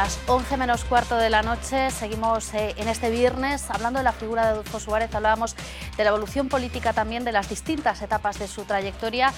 Las 11 menos cuarto de la noche, seguimos en este viernes hablando de la figura de Adolfo Suárez. Hablábamos de la evolución política también, de las distintas etapas de su trayectoria.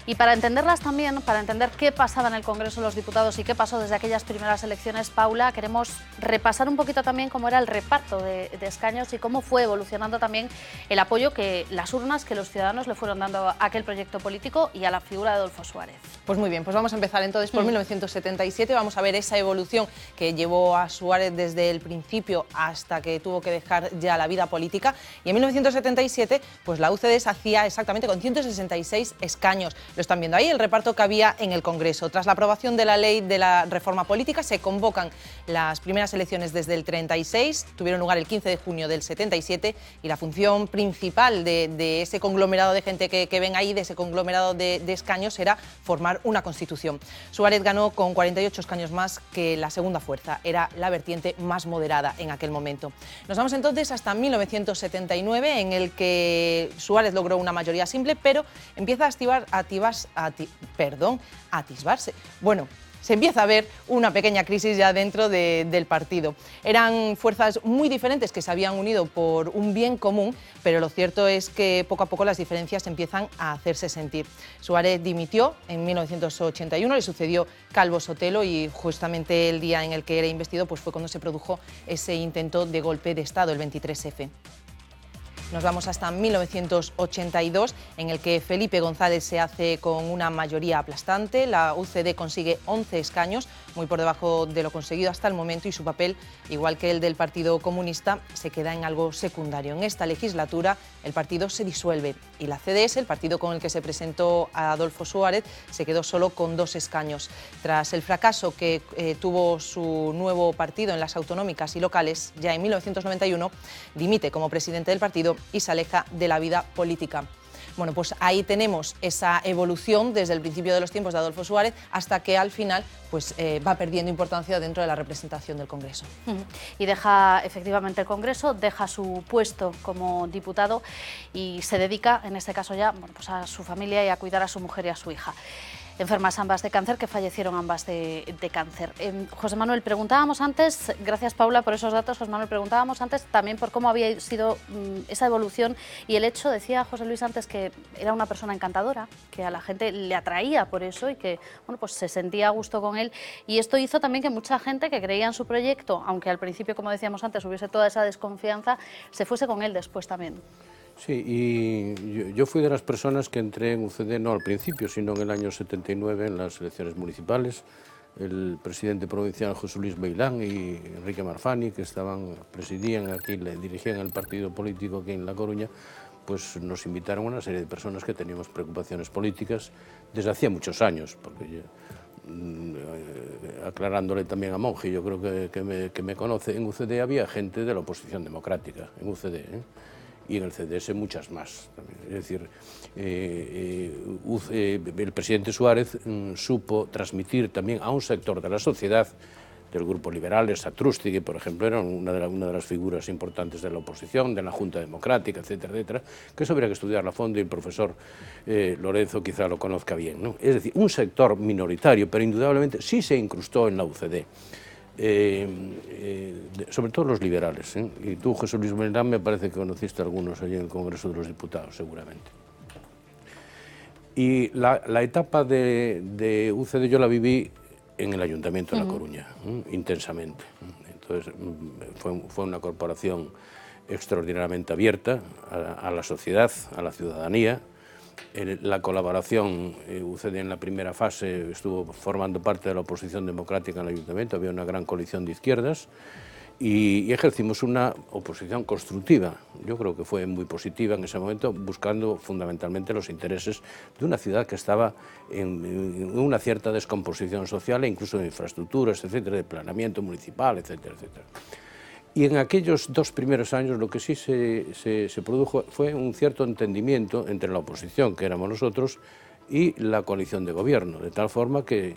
Y para entenderlas también, para entender qué pasaba en el Congreso de los Diputados y qué pasó desde aquellas primeras elecciones, Paula, queremos repasar un poquito también cómo era el reparto de escaños y cómo fue evolucionando también el apoyo que las urnas, que los ciudadanos le fueron dando a aquel proyecto político y a la figura de Adolfo Suárez. Pues muy bien, pues vamos a empezar entonces por 1977, vamos a ver esa evolución que llevó a Suárez desde el principio hasta que tuvo que dejar ya la vida política. Y en 1977, pues la UCD se hacía exactamente con 166 escaños. Lo están viendo ahí, el reparto que había en el Congreso. Tras la aprobación de la ley de la reforma política, se convocan las primeras elecciones desde el 36, tuvieron lugar el 15 de junio del 77, y la función principal de ese conglomerado de gente que ven ahí, de ese conglomerado de escaños, era formar una constitución. Suárez ganó con 48 escaños más que la segunda fuerza, era la vertiente más moderada en aquel momento. Nos vamos entonces hasta 1979, en el que Suárez logró una mayoría simple, pero empieza a atisbarse. Bueno, se empieza a ver una pequeña crisis ya dentro del partido. Eran fuerzas muy diferentes que se habían unido por un bien común, pero lo cierto es que poco a poco las diferencias empiezan a hacerse sentir. Suárez dimitió en 1981, le sucedió Calvo Sotelo, y justamente el día en el que era investido pues fue cuando se produjo ese intento de golpe de Estado, el 23F. Nos vamos hasta 1982, en el que Felipe González se hace con una mayoría aplastante. La UCD consigue 11 escaños, muy por debajo de lo conseguido hasta el momento, y su papel, igual que el del Partido Comunista, se queda en algo secundario. En esta legislatura el partido se disuelve y la CDS, el partido con el que se presentó a Adolfo Suárez, se quedó solo con 2 escaños. Tras el fracaso que tuvo su nuevo partido en las autonómicas y locales, ya en 1991 dimite como presidente del partido y se aleja de la vida política. Bueno, pues ahí tenemos esa evolución desde el principio de los tiempos de Adolfo Suárez hasta que al final pues, va perdiendo importancia dentro de la representación del Congreso. Y deja efectivamente el Congreso, deja su puesto como diputado y se dedica, en este caso ya, bueno, pues a su familia y a cuidar a su mujer y a su hija. Enfermas ambas de cáncer, que fallecieron ambas de cáncer. José Manuel, preguntábamos antes, gracias Paula por esos datos, José Manuel, preguntábamos antes también por cómo había sido esa evolución y el hecho, decía José Luis antes, que era una persona encantadora, que a la gente le atraía por eso y que bueno, pues se sentía a gusto con él, y esto hizo también que mucha gente que creía en su proyecto, aunque al principio, como decíamos antes, hubiese toda esa desconfianza, se fuese con él después también. Sí, y yo fui de las personas que entré en UCD no al principio, sino en el año 79, en las elecciones municipales. El presidente provincial José Luis Beilán y Enrique Marfani, que presidían aquí, dirigían el partido político aquí en La Coruña, pues nos invitaron a una serie de personas que teníamos preocupaciones políticas desde hacía muchos años, porque aclarándole también a Monge, yo creo que me conoce, en UCD había gente de la oposición democrática, en UCD, y en el CDS muchas más. Es decir, el presidente Suárez supo transmitir también a un sector de la sociedad, del grupo liberal, Satrústegui, por ejemplo, era una de las figuras importantes de la oposición, de la Junta Democrática, etcétera, etcétera, que eso habría que estudiarlo a fondo, y el profesor Lorenzo quizá lo conozca bien, ¿no? Es decir, un sector minoritario, pero indudablemente sí se incrustó en la UCD. Sobre todo los liberales, y tú, José Luis Beilán, me parece que conociste a algunos allí en el Congreso de los Diputados, seguramente. Y la etapa de UCD yo la viví en el Ayuntamiento de La Coruña, intensamente. Entonces fue una corporación extraordinariamente abierta a la sociedad, a la ciudadanía. La colaboración, UCD en la primera fase estuvo formando parte de la oposición democrática en el Ayuntamiento, había una gran coalición de izquierdas y ejercimos una oposición constructiva. Yo creo que fue muy positiva en ese momento, buscando fundamentalmente los intereses de una ciudad que estaba en una cierta descomposición social e incluso de infraestructuras, etcétera, de planeamiento municipal, etcétera, etcétera. Y en aquellos 2 primeros años lo que sí se produjo fue un cierto entendimiento entre la oposición, que éramos nosotros, y la coalición de gobierno, de tal forma que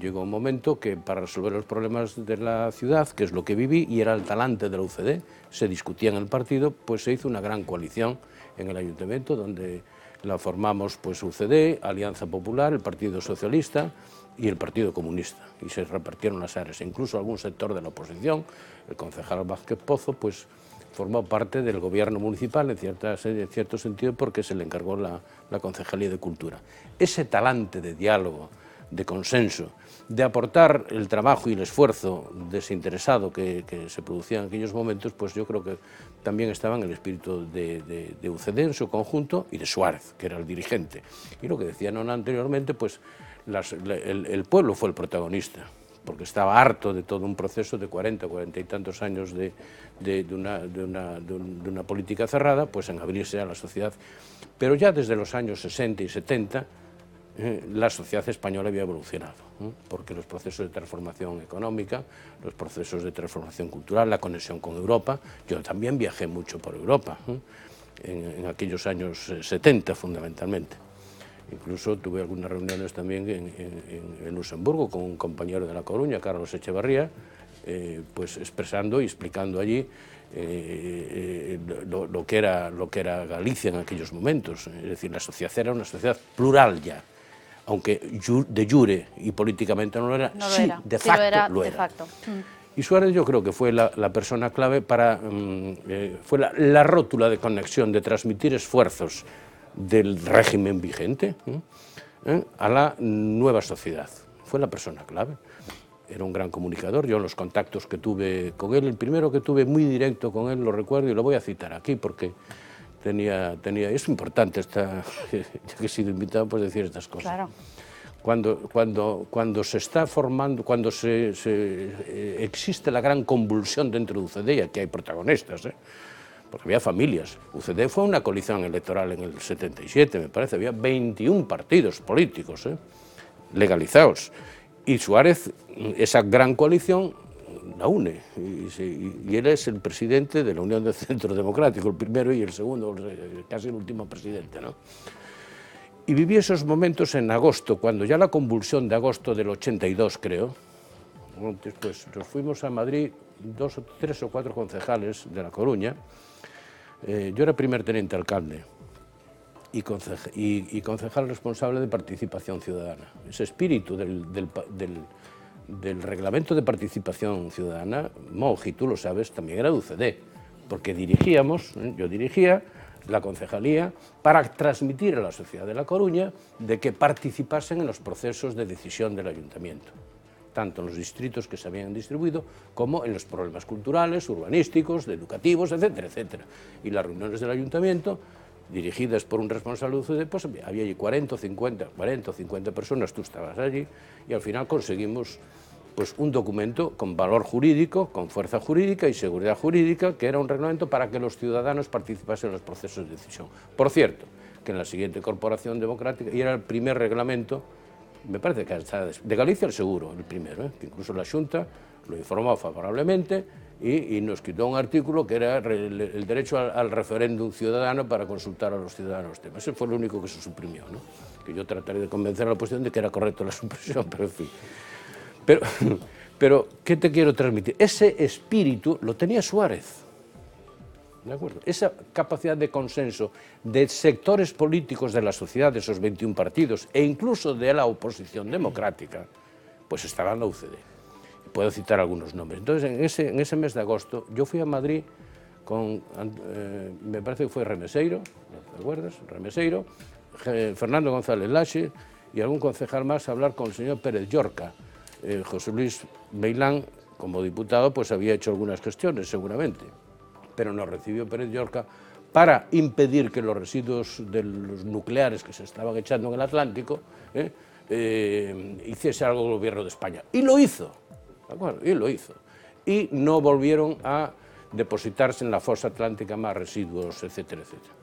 llegó un momento que para resolver los problemas de la ciudad, que es lo que viví y era el talante de la UCD, se discutía en el partido, pues se hizo una gran coalición en el ayuntamiento donde la formamos pues UCD, Alianza Popular, el Partido Socialista y el Partido Comunista, y se repartieron las áreas. Incluso algún sector de la oposición, el concejal Vázquez Pozo, pues formó parte del gobierno municipal en cierto sentido porque se le encargó la Concejalía de Cultura. Ese talante de diálogo, de consenso, de aportar el trabajo y el esfuerzo desinteresado que se producía en aquellos momentos, pues yo creo que también estaba en el espíritu de UCD en su conjunto y de Suárez, que era el dirigente. Y lo que decía Nona anteriormente, pues el pueblo fue el protagonista, porque estaba harto de todo un proceso de 40 y tantos años de una política cerrada, pues en abrirse a la sociedad. Pero ya desde los años 60 y 70, la sociedad española había evolucionado, porque los procesos de transformación económica, los procesos de transformación cultural, la conexión con Europa. Yo también viajé mucho por Europa, en aquellos años 70 fundamentalmente. Incluso tuve algunas reuniones también en Luxemburgo con un compañero de La Coruña, Carlos Echevarría, pues expresando y explicando allí lo que era Galicia en aquellos momentos. Es decir, la sociedad era una sociedad plural ya, aunque de jure y políticamente no lo era, no lo sí, era, de facto sí lo era. De facto. Y Suárez yo creo que fue la persona clave para, fue la rótula de conexión, de transmitir esfuerzos del régimen vigente a la nueva sociedad. Fue la persona clave. Era un gran comunicador. Yo en los contactos que tuve con él, el primero que tuve muy directo con él, lo recuerdo y lo voy a citar aquí porque es importante, ya que he sido invitado, pues decir estas cosas. Claro. Cuando se está formando, cuando existe la gran convulsión dentro de UCD, y aquí hay protagonistas, porque había familias. UCD fue una coalición electoral en el 77, me parece, había 21 partidos políticos legalizados. Y Suárez, esa gran coalición, la une. Y él es el presidente de la Unión del Centro Democrático, el primero y el segundo, casi el último presidente, ¿no? Y viví esos momentos en agosto, cuando ya la convulsión de agosto del 82, creo, pues nos fuimos a Madrid 3 o 4 concejales de La Coruña. Yo era primer teniente alcalde y concejal responsable de participación ciudadana. Ese espíritu del reglamento de participación ciudadana, Monji, tú lo sabes, también era de UCD, porque yo dirigía la concejalía para transmitir a la sociedad de La Coruña de que participasen en los procesos de decisión del ayuntamiento, tanto en los distritos que se habían distribuido como en los problemas culturales, urbanísticos, educativos, etcétera, etcétera. Y las reuniones del ayuntamiento, dirigidas por un responsable de UCD, pues había allí 40 o 50 personas, tú estabas allí, y al final conseguimos pues un documento con valor jurídico, con fuerza jurídica y seguridad jurídica, que era un reglamento para que los ciudadanos participasen en los procesos de decisión. Por cierto, que en la siguiente corporación democrática, y era el primer reglamento, me parece que hasta de Galicia el seguro, el primero, que incluso la Xunta lo informó favorablemente y nos quitó un artículo que era el derecho al referéndum ciudadano para consultar a los ciudadanos los temas. Ese fue lo único que se suprimió, ¿no? Que yo trataré de convencer a la oposición de que era correcto la supresión, pero en fin. Pero, ¿qué te quiero transmitir? Ese espíritu lo tenía Suárez, ¿de acuerdo? Esa capacidad de consenso de sectores políticos de la sociedad, de esos 21 partidos, e incluso de la oposición democrática, pues estaba en la UCD. Puedo citar algunos nombres. Entonces, en ese mes de agosto, yo fui a Madrid con, me parece que fue Remeseiro, ¿te acuerdas? Remeseiro, Fernando González Laxe y algún concejal más a hablar con el señor Pérez Llorca. José Luis Meilán, como diputado, pues había hecho algunas gestiones, seguramente, pero nos recibió Pérez Llorca para impedir que los residuos de los nucleares que se estaban echando en el Atlántico hiciese algo el gobierno de España. Y lo hizo, ¿de acuerdo? Y lo hizo. Y no volvieron a depositarse en la fosa atlántica más residuos, etcétera, etcétera.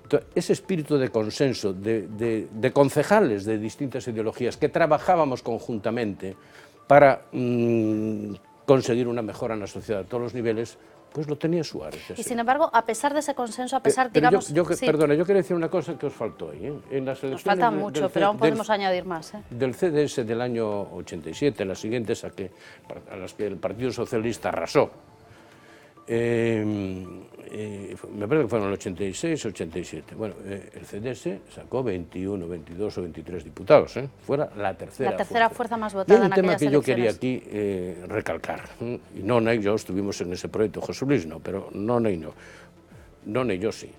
Entonces, ese espíritu de consenso, de concejales de distintas ideologías que trabajábamos conjuntamente para conseguir una mejora en la sociedad a todos los niveles, pues lo tenía Suárez. Y sin embargo, a pesar de ese consenso, a pesar, pero digamos... sí. Perdona, yo quería decir una cosa que os faltó ahí. En las nos falta mucho, pero aún podemos añadir más. Del CDS del año 87, las siguientes a las que el Partido Socialista arrasó. me parece que fueron el 86, 87. Bueno, el CDS sacó 21, 22 o 23 diputados, fuera la tercera fuerza más votada en aquellas elecciones. Y un tema que yo quería aquí recalcar, y Nona y yo estuvimos en ese proyecto, José Luis no, pero Nona y no, Nona y yo sí.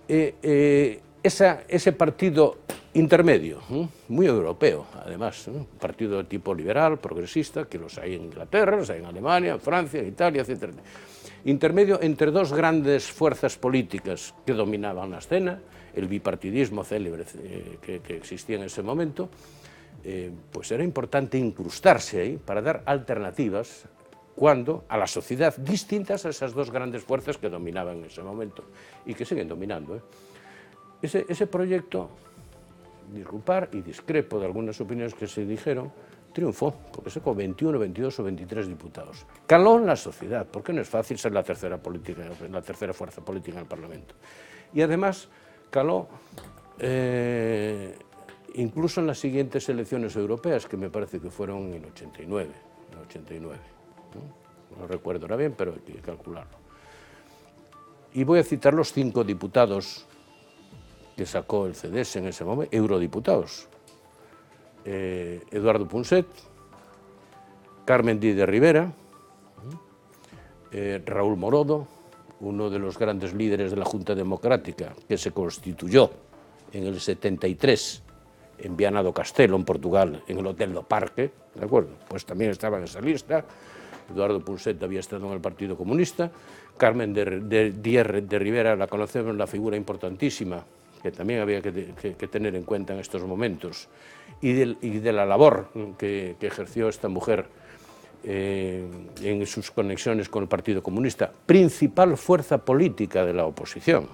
Ese partido intermedio, muy europeo, además, un partido de tipo liberal, progresista, que los hay en Inglaterra, los hay en Alemania, en Francia, en Italia, etc. Intermedio entre dos grandes fuerzas políticas que dominaban la escena, el bipartidismo célebre que existía en ese momento, pues era importante incrustarse ahí para dar alternativas a la sociedad distintas a esas dos grandes fuerzas que dominaban en ese momento y que siguen dominando. Ese proyecto, disculpar y discrepo de algunas opiniones que se dijeron, triunfó, porque sacó 21, 22 o 23 diputados. Caló en la sociedad, porque no es fácil ser la tercera fuerza política en el Parlamento. Y además caló incluso en las siguientes elecciones europeas, que me parece que fueron en el 89. No recuerdo ahora bien, pero hay que calcularlo. Y voy a citar los 5 diputados que sacó el CDS en ese momento, eurodiputados. Eduardo Punset, Carmen Díaz de Rivera, Raúl Morodo, uno de los grandes líderes de la Junta Democrática, que se constituyó en el 73 en Viana do Castelo, en Portugal, en el Hotel do Parque, ¿de acuerdo? Pues también estaba en esa lista. Eduardo Punset había estado en el Partido Comunista. Carmen Díaz de Rivera, la conocemos, la figura importantísima que también había que tener en cuenta en estos momentos, y de la labor que ejerció esta mujer en sus conexiones con el Partido Comunista, principal fuerza política de la oposición,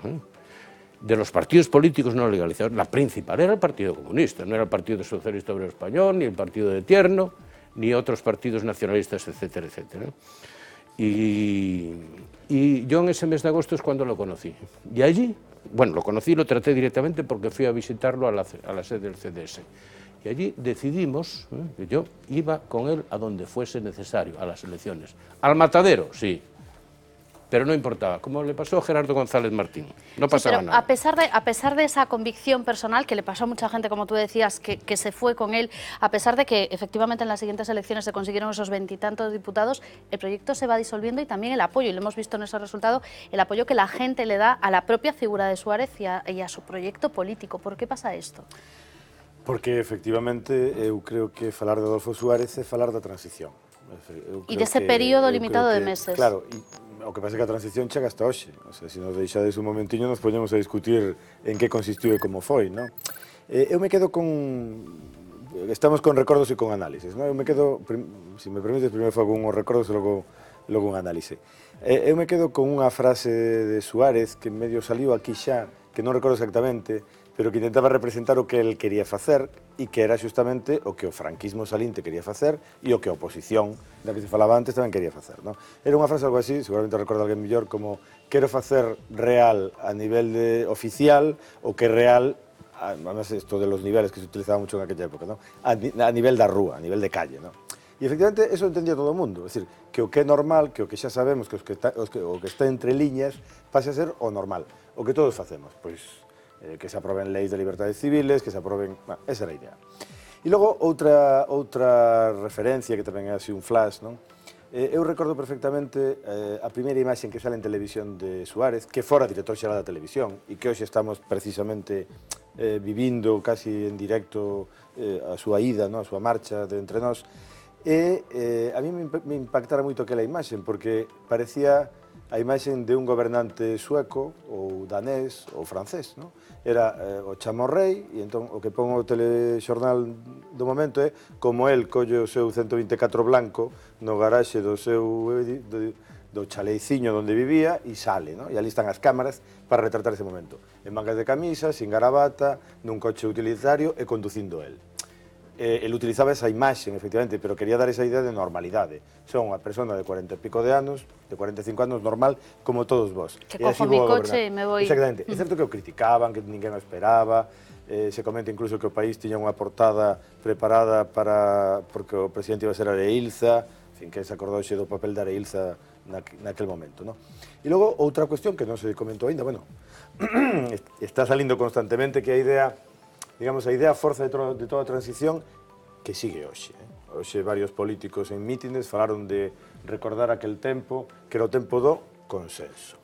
de los partidos políticos no legalizados, la principal era el Partido Comunista, no era el Partido Socialista Obrero Español, ni el Partido de Tierno, ni otros partidos nacionalistas, etcétera, etcétera. Y yo en ese mes de agosto es cuando lo conocí. Y allí, bueno, lo conocí y lo traté directamente porque fui a visitarlo a la sede del CDS. Y allí decidimos que yo iba con él a donde fuese necesario, a las elecciones. Al matadero, sí, pero no importaba, como le pasó a Gerardo González Martín, no pasaba nada. A pesar de esa convicción personal que le pasó a mucha gente, como tú decías, que se fue con él, a pesar de que efectivamente en las siguientes elecciones se consiguieron esos 20 y tantos diputados, el proyecto se va disolviendo y también el apoyo, y lo hemos visto en ese resultado, el apoyo que la gente le da a la propia figura de Suárez y a su proyecto político. ¿Por qué pasa esto? Porque efectivamente eu creo que falar de Adolfo Suárez é falar da transición. E dese período limitado de meses. Claro, o que pasa é que a transición chega hasta hoxe. O sea, se nos deixades un momentiño nos poñemos a discutir en que consistiu e como foi, non? Eu me quedo con... Estamos con recordos e con análisis, non? Eu me quedo, se me permites, primeiro fago uns recordos e logo un análise. Eu me quedo con unha frase de Suárez que medio saliu aquí xa, que non recordo exactamente, pero que intentaba representar o que el quería facer e que era justamente o que o franquismo saliente quería facer e o que a oposición, da que se falaba antes, tamén quería facer. Non? Era unha frase algo así, seguramente recorda alguén mellor, como quero facer real a nivel oficial o que real, además esto de los niveles que se utilizaba mucho en aquella época, ¿no? A nivel da rúa, a nivel de calle. ¿No? E efectivamente eso entendía todo o mundo, é dicir, que o que é normal, que o que xa sabemos, que o que está entre liñas, pase a ser o normal, o que todos facemos, pois que se aproben leis de libertades civiles, que se aproben... Bueno, esa era a idea. E logo, outra referencia, que tamén é así un flash, non? Eu recordo perfectamente a primeira imaxe que sale en televisión de Suárez, que fora director xeral da televisión, e que hoxe estamos precisamente vivindo casi en directo a súa ida, a súa marcha de entre nós, e a mí me impactara moito aquela imaxe, porque parecía a imaxe de un gobernante sueco, ou danés, ou francés, non? Era o chamorrei, e entón o que pon o telexornal do momento é como el colle o seu 124 blanco no garaxe do chaleiciño onde vivía e sale, non? E ali están as cámaras para retratar ese momento. En mangas de camisa, sin garabata, nun coche utilitario e conducindo el. El utilizaba esa imaxe, efectivamente, pero quería dar esa idea de normalidade. Son unha persona de 40 e pico de anos, de 45 anos, normal, como todos vos. Que cojo mi coche e me voy... Exactamente. É certo que o criticaban, que ninguén o esperaba, se comenta incluso que o país tiña unha portada preparada porque o presidente iba a ser Areilza, en fin, que se acordouxe do papel de Areilza naquel momento, ¿no? E logo, outra cuestión que non se comentou ainda, bueno, está salindo constantemente que a idea, digamos, a idea forza de toda a transición que sigue hoxe. Hoxe varios políticos en mítines falaron de recordar aquel tempo, que era o tempo do consenso.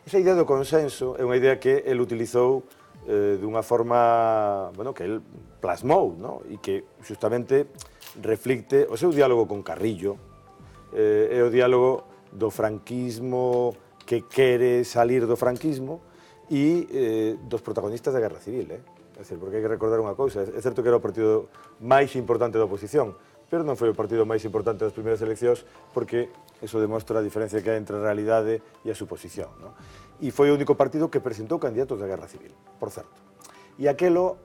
Esa idea do consenso é unha idea que el utilizou dunha forma, bueno, que el plasmou, ¿no? E que justamente reflicte o seu diálogo con Carrillo, é o diálogo do franquismo que quere salir do franquismo e dos protagonistas da Guerra Civil, É dicir, porque hai que recordar unha cousa, é certo que era o partido máis importante da oposición, pero non foi o partido máis importante das primeiras eleccións porque eso demostra a diferencia que hai entre a realidade e a suposición, ¿no? E foi o único partido que presentou candidatos da Guerra Civil, por certo. E aquelo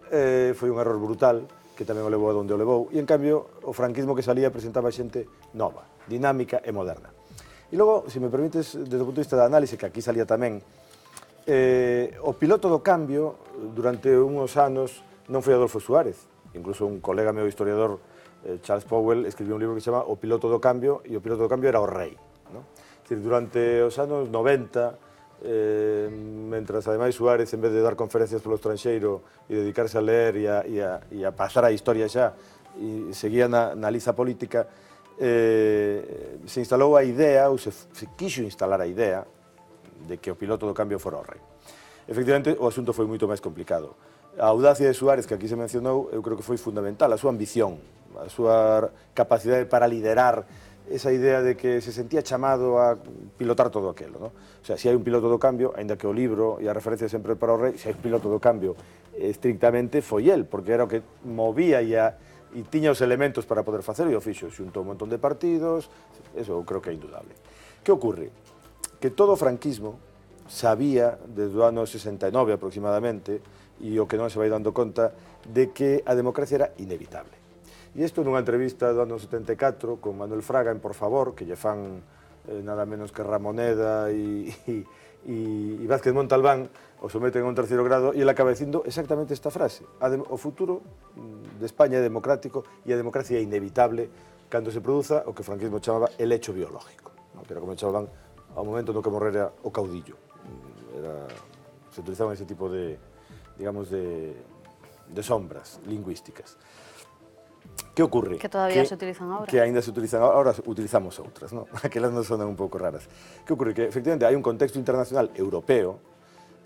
foi un error brutal, que tamén o levou a donde o levou, e en cambio o franquismo que salía presentaba xente nova, dinámica e moderna. E logo, se me permites, desde o punto de vista da análise, que aquí salía tamén, o piloto do cambio, durante uns anos, non foi Adolfo Suárez, incluso un colega meu historiador, Charles Powell, escribiu un libro que se chama O piloto do cambio, e o piloto do cambio era o rei, ¿no? Es decir, durante os anos 90, mentras ademais Suárez, en vez de dar conferencias polo estranxeiro e dedicarse a ler e a pasar a historia xa e seguía na liza política, se instalou a idea, ou se quixo instalar a idea de que o piloto do cambio fora o rei. Efectivamente, o asunto foi moito máis complicado. A audacia de Suárez, que aquí se mencionou, eu creo que foi fundamental, a súa ambición, a súa capacidade para liderar esa idea de que se sentía chamado a pilotar todo aquilo, ¿no? O sea, se hai un piloto do cambio, aínda que o libro e a referencia sempre para o rei, se hai un piloto do cambio, estrictamente foi el, porque era o que movía e tiña os elementos para poder facer, e o fixo, xuntou un montón de partidos, eso eu creo que é indudable. Que ocurre? Que todo o franquismo sabía, desde o ano 69 aproximadamente, e o que non se vai dando conta, de que a democracia era inevitable. E isto nunha entrevista do ano 74 con Manuel Fraga en Por Favor, que lle fan nada menos que Ramoneda e Vázquez Montalbán, o someten a un terceiro grado, e ele acaba dicindo exactamente esta frase: o futuro de España é democrático e a democracia é inevitable cando se produza o que o franquismo chamaba el hecho biológico, que era como chamaban ao momento no que morrera o caudillo. Se utilizaban ese tipo de, digamos, de sombras lingüísticas. Que ocurre? Que todavía se utilizan ahora. Que ainda se utilizan ahora, utilizamos outras, ¿no? Aquelas non sonan un pouco raras. Que ocurre? Que, efectivamente, hai un contexto internacional europeo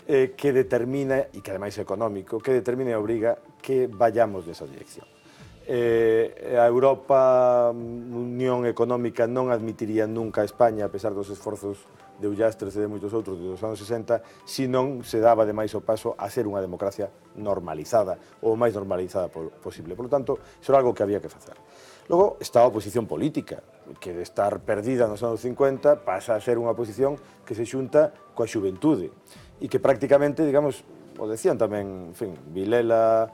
que determina, e que ademais é económico, que determina e obriga que vayamos nesa dirección. A Europa, Unión Económica, non admitiría nunca a España, a pesar dos esforzos de Ullastres e de moitos outros dos anos 60, si non se daba demais o paso a ser unha democracia normalizada, ou máis normalizada posible. Por lo tanto, iso era algo que había que facer. Logo está a oposición política, que de estar perdida nos anos 50 pasa a ser unha oposición que se xunta coa xuventude, e que prácticamente, digamos, o decían tamén, en fin, Vilela,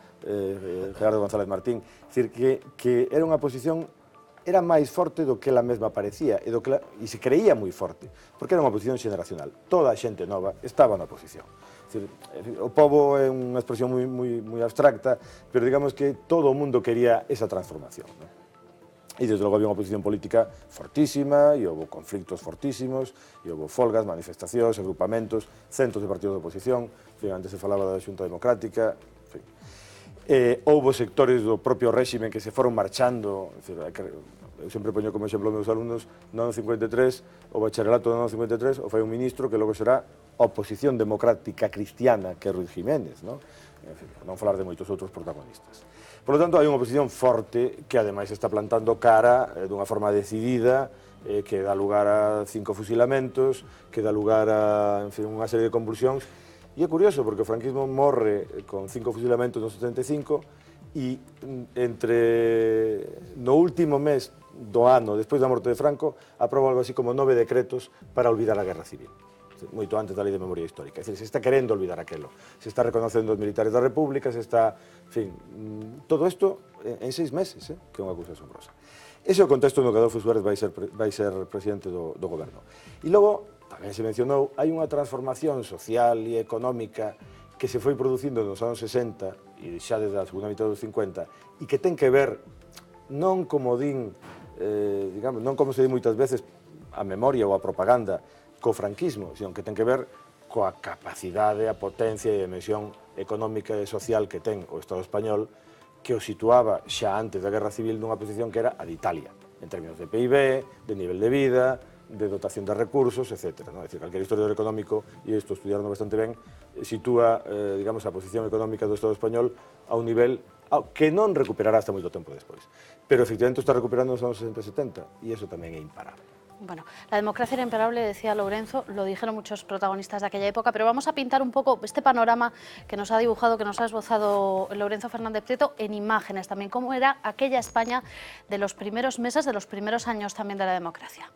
Gerardo González Martín, decir, que era unha oposición, era máis forte do que ela mesma parecía e se creía moi forte, porque era unha oposición xeneracional. Toda a xente nova estaba na oposición. Decir, o pobo é unha expresión moi abstracta, pero digamos que todo o mundo quería esa transformación, ¿no? E desde logo había unha oposición política fortísima, e houve conflictos fortísimos, e houve folgas, manifestacións, agrupamentos, centos de partidos de oposición, en fin, antes se falaba da Xunta Democrática, en fin. Houve sectores do propio réxime que se foron marchando, eu sempre poño como exemplo meus alumnos, no ano 53, o bacharelato do ano 53, o fai un ministro que logo será a oposición democrática cristiana, que é Ruiz Jiménez, ¿no? En fin, non falar de moitos outros protagonistas. Por lo tanto, hai unha oposición forte que ademais está plantando cara dunha forma decidida, que dá lugar a 5 fusilamentos, que dá lugar a, en fin, unha serie de convulsións. E é curioso, porque o franquismo morre con 5 fusilamentos no 75 e no último mes do ano, despois da morte de Franco, aproba algo así como 9 decretos para olvidar a Guerra Civil. Moito antes da Lei de Memoria Histórica. É dicir, se está querendo olvidar aquelo. Se está reconocendo os militares da República, se está... En fin, todo isto en 6 meses, que é unha cousa asombrosa. Ese é o contexto no que Adolfo Suárez vai ser presidente do goberno. E logo, tamén se mencionou, hai unha transformación social e económica que se foi producindo nos anos 60 e xa desde a segunda mitad dos 50 e que ten que ver non como din, digamos, non como se di moitas veces, a memoria ou a propaganda co franquismo, sino que ten que ver coa capacidade, a potencia e a dimensión económica e social que ten o Estado español, que o situaba xa antes da Guerra Civil nunha posición que era a de Italia, en términos de PIB, de nivel de vida, de dotación de recursos, etc. ¿no? Es decir, calquer historiador económico, e isto estudiaron bastante ben, sitúa, digamos, a posición económica do Estado español a un nivel que non recuperará hasta moito tempo despois. Pero efectivamente está recuperando nos anos 60 e 70, e iso tamén é imparable. Bueno, la democracia era imparable, decía Lourenzo, lo dijeron muchos protagonistas de aquella época, pero vamos a pintar un poco este panorama que nos ha dibujado, que nos ha esbozado Lourenzo Fernández Prieto en imágenes también, cómo era aquella España de los primeros meses, de los primeros años también de la democracia.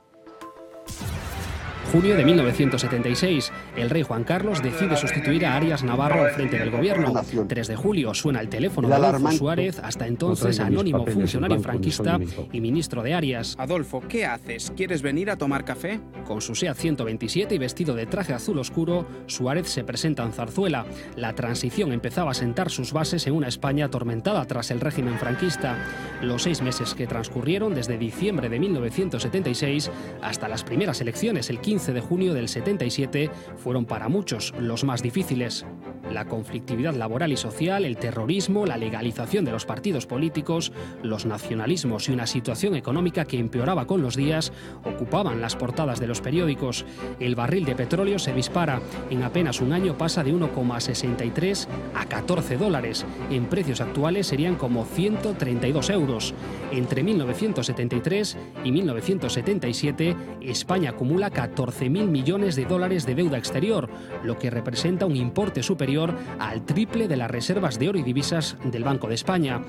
Junio de 1976, el rey Juan Carlos decide sustituir a Arias Navarro al frente del gobierno. 3 de julio suena el teléfono de Adolfo Suárez, hasta entonces anónimo funcionario franquista y ministro de Arias. Adolfo, ¿qué haces? ¿Quieres venir a tomar café? Con su SEAT 127 y vestido de traje azul oscuro, Suárez se presenta en Zarzuela. La transición empezaba a sentar sus bases en una España atormentada tras el régimen franquista. Los 6 meses que transcurrieron desde diciembre de 1976 hasta las primeras elecciones, el 15 de junio del 77, fueron para muchos los más difíciles. La conflictividad laboral y social, el terrorismo, la legalización de los partidos políticos, los nacionalismos y una situación económica que empeoraba con los días ocupaban las portadas de los periódicos. El barril de petróleo se dispara. En apenas un año pasa de 1,63 a 14 dólares. En precios actuales serían como 132 euros. Entre 1973 y 1977, España acumula 14.000 millones de dólares de deuda exterior, lo que representa un importe superior al triple de las reservas de oro y divisas del Banco de España.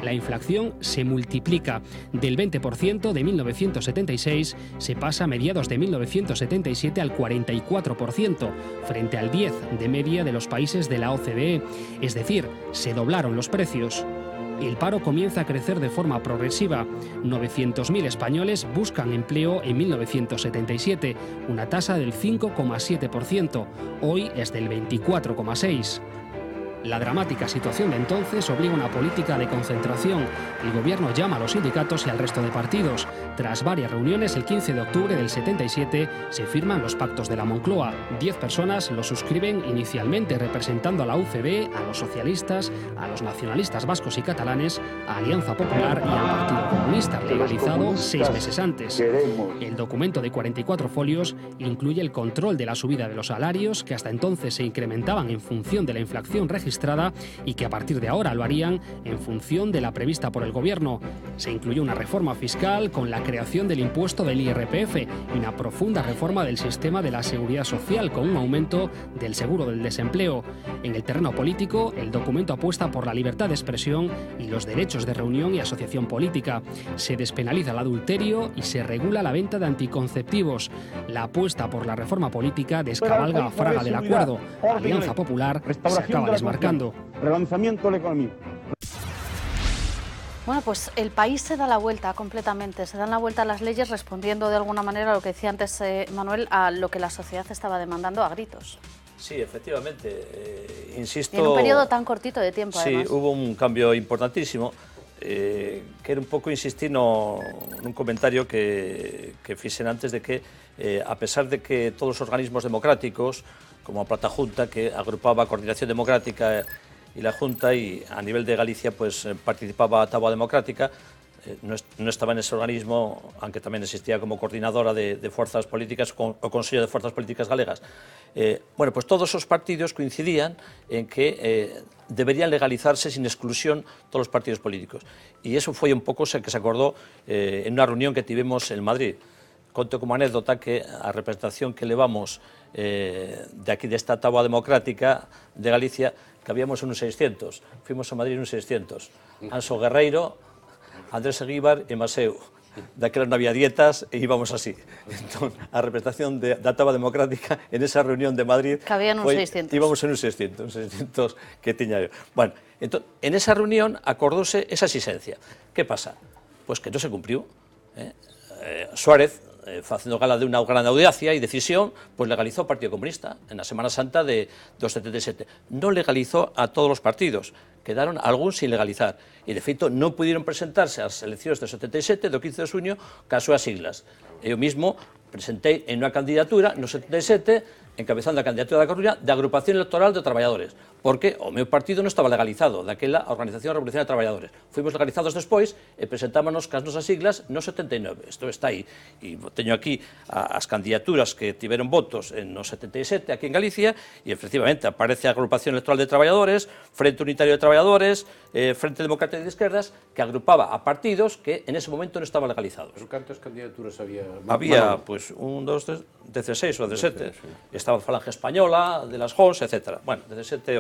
La inflación se multiplica. Del 20% de 1976 se pasa a mediados de 1977 al 44%, frente al 10% de media de los países de la OCDE. Es decir, se doblaron los precios. El paro comienza a crecer de forma progresiva. 900.000 españoles buscan empleo en 1977, una tasa del 5,7%. Hoy es del 24,6%. La dramática situación de entonces obliga a una política de concentración. El gobierno llama a los sindicatos y al resto de partidos. Tras varias reuniones, el 15 de octubre del 77 se firman los pactos de la Moncloa. 10 personas los suscriben inicialmente, representando a la UCD, a los socialistas, a los nacionalistas vascos y catalanes, a Alianza Popular y al Partido Comunista, legalizado 6 meses antes. El documento de 44 folios incluye el control de la subida de los salarios, que hasta entonces se incrementaban en función de la inflación registrada y que a partir de ahora lo harían en función de la prevista por el gobierno. Se incluyó una reforma fiscal con la creación del impuesto del IRPF y una profunda reforma del sistema de la seguridad social con un aumento del seguro del desempleo. En el terreno político, el documento apuesta por la libertad de expresión y los derechos de reunión y asociación política. Se despenaliza el adulterio y se regula la venta de anticonceptivos. La apuesta por la reforma política descabalga a Fraga del acuerdo. Alianza Popular se acaba desmarcando. Relanzamiento de la economía. Bueno, pues el país se da la vuelta completamente, se dan la vuelta a las leyes respondiendo de alguna manera a lo que decía antes Manuel, a lo que la sociedad estaba demandando a gritos. Sí, efectivamente, insisto... Y en un periodo tan cortito de tiempo, sí, además. Sí, hubo un cambio importantísimo, que era un pouco insistir nun comentario que fixen antes de que, a pesar de que todos os organismos democráticos, como a Plata Junta, que agrupaba a Coordinación Democrática y la Junta, y a nivel de Galicia pues participaba a Táboa Democrática, no estaba en ese organismo, aunque tamén existía como coordinadora de fuerzas políticas, o Consello de Fuerzas Políticas Galegas. Bueno, pues todos os partidos coincidían en que deberían legalizarse sin exclusión todos os partidos políticos. E iso foi un pouco o que se acordou en unha reunión que tivemos en Madrid. Conto como anécdota que a representación que levamos de aquí desta Táboa Democrática de Galicia, que habíamos unos 600. Fuimos a Madrid unos 600. Anso Guerreiro, Andrés Eguíbar e Maseu. Daquela non había dietas e íbamos así. Entón, a representación da Táboa Democrática en esa reunión de Madrid... Cabían uns 600. Íbamos en uns 600 que tiña eu. Bueno, entón, en esa reunión acordóse esa exigencia. Que pasa? Pois que non se cumpriu. Suárez, facendo gala de unha gran audacia e decisión, pues legalizou o Partido Comunista en a Semana Santa de 77. Non legalizou a todos os partidos, quedaron algúns sin legalizar, e de feito non pudieron presentarse ás eleccións do 77, do 15 de xuño, cas súas siglas. E o mismo presentei en unha candidatura no 77, encabezando a candidatura da Coruña, de Agrupación Electoral de Traballadores, porque o meu partido non estaba legalizado, daquela a Organización Revolucionaria de Traballadores. Fuimos legalizados despois e presentámonos cas nosas siglas no 79. Isto está aí. E teño aquí as candidaturas que tiveron votos no 77 aquí en Galicia, e efectivamente aparece a Agrupación Electoral de Traballadores, Frente Unitario de Traballadores, Frente Democrático de Izquierdas, que agrupaba a partidos que en ese momento non estaban legalizados. Pero cantas candidaturas había? Había, pois, 1, 2, 3, 16 ou 17. Estaba a Falange Española, de las JOS, etc. Bueno, 17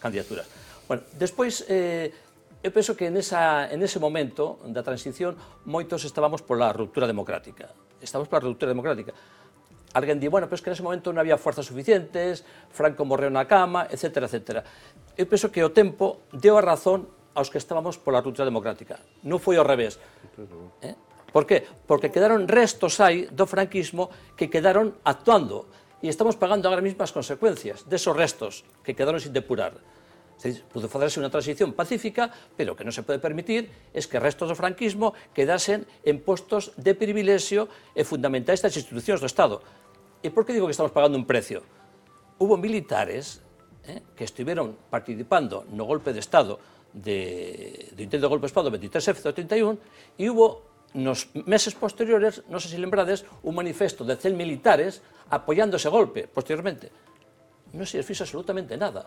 candidaturas. Bueno, despois, eu penso que nese momento da transición moitos estábamos pola ruptura democrática. Estamos pola ruptura democrática. Alguén di, bueno, pero es que nese momento non había forzas suficientes, Franco morreu na cama, etc. etc. Eu penso que o tempo deu a razón aos que estábamos pola ruptura democrática. Non foi ao revés. Por qué? Porque quedaron restos aí do franquismo que quedaron actuando. E estamos pagando agora mesmo as consecuencias desos restos que quedaron sin depurar. Pudo facerse unha transición pacífica, pero o que non se pode permitir é que restos do franquismo quedasen en postos de privilexio e fundamentais das institucións do Estado. E por que digo que estamos pagando un precio? Hubo militares que estiveron participando no golpe de Estado do intento de golpe de Estado do 23F do 31 e hubo nos meses posteriores, non sei se lembrades, un manifesto de 100 militares apoiando ese golpe, posteriormente. Non se les fixo absolutamente nada.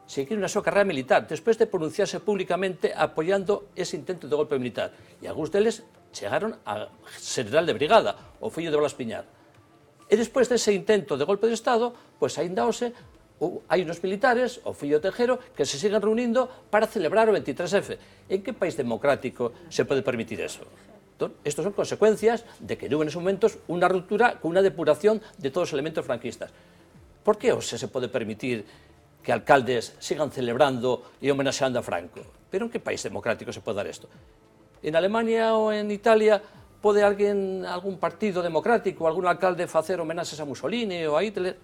Seguiron a súa carreira militar, despois de pronunciarse públicamente apoiando ese intento de golpe militar. E algúns deles chegaron a general de brigada, o fillo de Blas Piñar. E despois dese intento de golpe de Estado, pois aínda hoxe hai unos militares, o fillo Tejero, que se siguen reunindo para celebrar o 23F. En que país democrático se pode permitir eso? Estos son consecuencias de que hubo en esos momentos una ruptura con una depuración de todos los elementos franquistas. ¿Por qué se puede permitir que alcaldes sigan celebrando y homenajeando a Franco? ¿Pero en qué país democrático se puede dar esto? ¿En Alemania o en Italia pode algún partido democrático, algún alcalde facer homenaxes a Mussolini ou a Hitler?